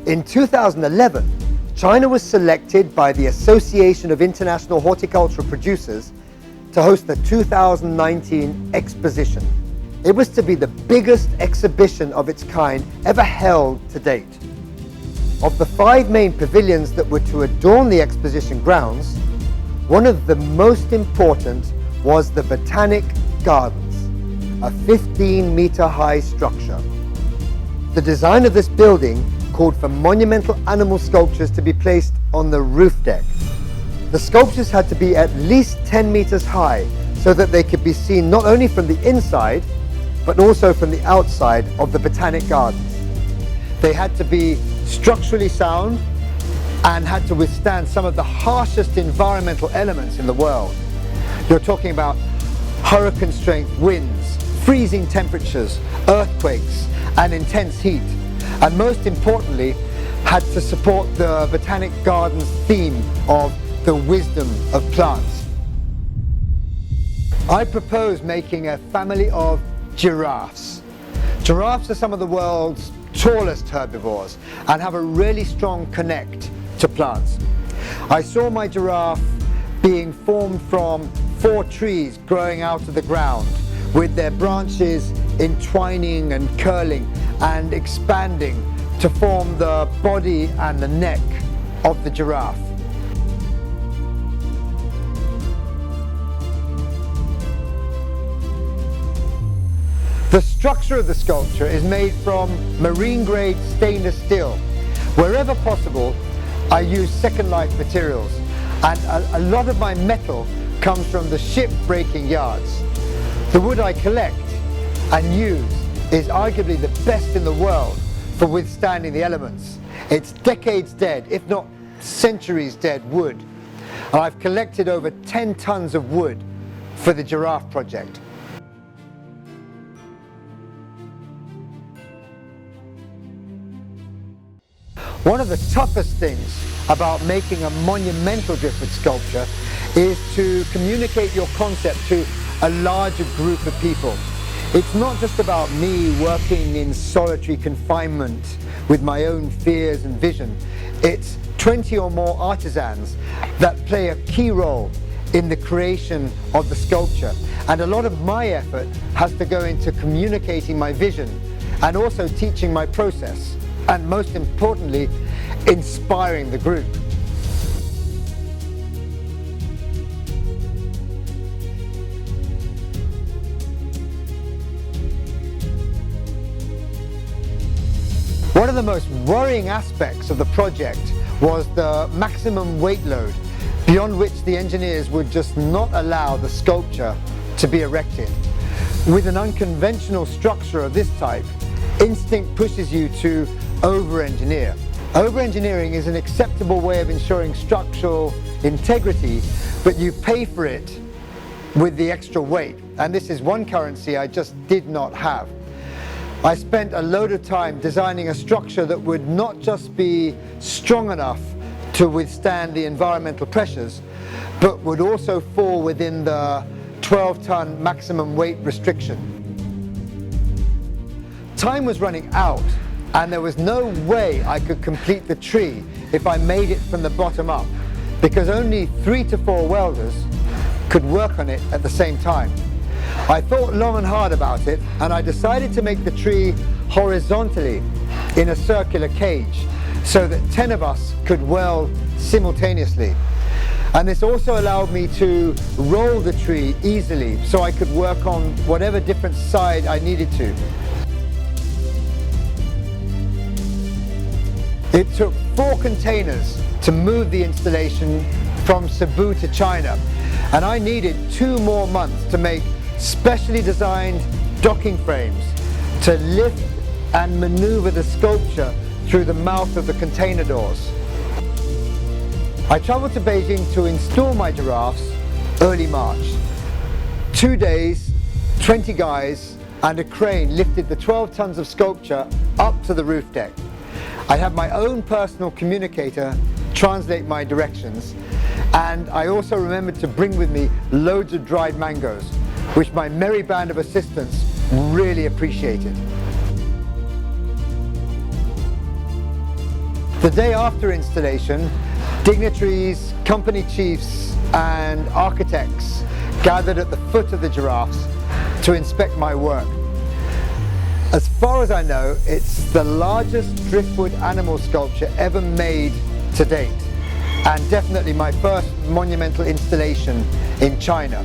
In 2011, China was selected by the Association of International Horticultural Producers to host the 2019 Exposition. It was to be the biggest exhibition of its kind ever held to date. Of the 5 main pavilions that were to adorn the exposition grounds, one of the most important was the Botanic Gardens, a 15-meter-high structure. The design of this building called for monumental animal sculptures to be placed on the roof deck. The sculptures had to be at least 10 meters high so that they could be seen not only from the inside, but also from the outside of the Botanic Gardens. They had to be structurally sound and had to withstand some of the harshest environmental elements in the world. You're talking about hurricane-strength winds, freezing temperatures, earthquakes, and intense heat. And most importantly, had to support the Botanic Gardens theme of the wisdom of plants. I propose making a family of giraffes. Giraffes are some of the world's tallest herbivores and have a really strong connect to plants. I saw my giraffe being formed from 4 trees growing out of the ground, with their branches entwining and curling and expanding to form the body and the neck of the giraffe. The structure of the sculpture is made from marine-grade stainless steel. Wherever possible, I use second life materials, and a lot of my metal comes from the ship-breaking yards. The wood I collect and use is arguably the best in the world for withstanding the elements. It's decades dead, if not centuries dead wood. And I've collected over 10 tons of wood for the giraffe project. One of the toughest things about making a monumental Driftwood sculpture is to communicate your concept to a larger group of people. It's not just about me working in solitary confinement with my own fears and vision. It's 20 or more artisans that play a key role in the creation of the sculpture. And a lot of my effort has to go into communicating my vision and also teaching my process, and most importantly, inspiring the group. One of the most worrying aspects of the project was the maximum weight load, beyond which the engineers would just not allow the sculpture to be erected. With an unconventional structure of this type, instinct pushes you to over-engineer. Over-engineering is an acceptable way of ensuring structural integrity, but you pay for it with the extra weight. And this is one currency I just did not have. I spent a load of time designing a structure that would not just be strong enough to withstand the environmental pressures, but would also fall within the 12-ton maximum weight restriction. Time was running out, and there was no way I could complete the tree if I made it from the bottom up, because only 3 to 4 welders could work on it at the same time. I thought long and hard about it, and I decided to make the tree horizontally in a circular cage so that 10 of us could weld simultaneously. And this also allowed me to roll the tree easily so I could work on whatever different side I needed to. It took 4 containers to move the installation from Cebu to China, and I needed 2 more months to make specially designed docking frames to lift and maneuver the sculpture through the mouth of the container doors. I traveled to Beijing to install my giraffes early March. 2 days, 20 guys and a crane lifted the 12 tons of sculpture up to the roof deck. I had my own personal communicator translate my directions, and I also remembered to bring with me loads of dried mangoes, which my merry band of assistants really appreciated. The day after installation, dignitaries, company chiefs and architects gathered at the foot of the Giraffes to inspect my work. As far as I know, it's the largest driftwood animal sculpture ever made to date, and definitely my first monumental installation in China.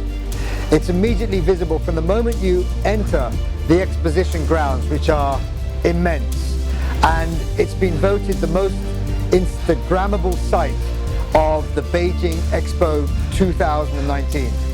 It's immediately visible from the moment you enter the exposition grounds, which are immense, and it's been voted the most Instagrammable site of the Beijing Expo 2019.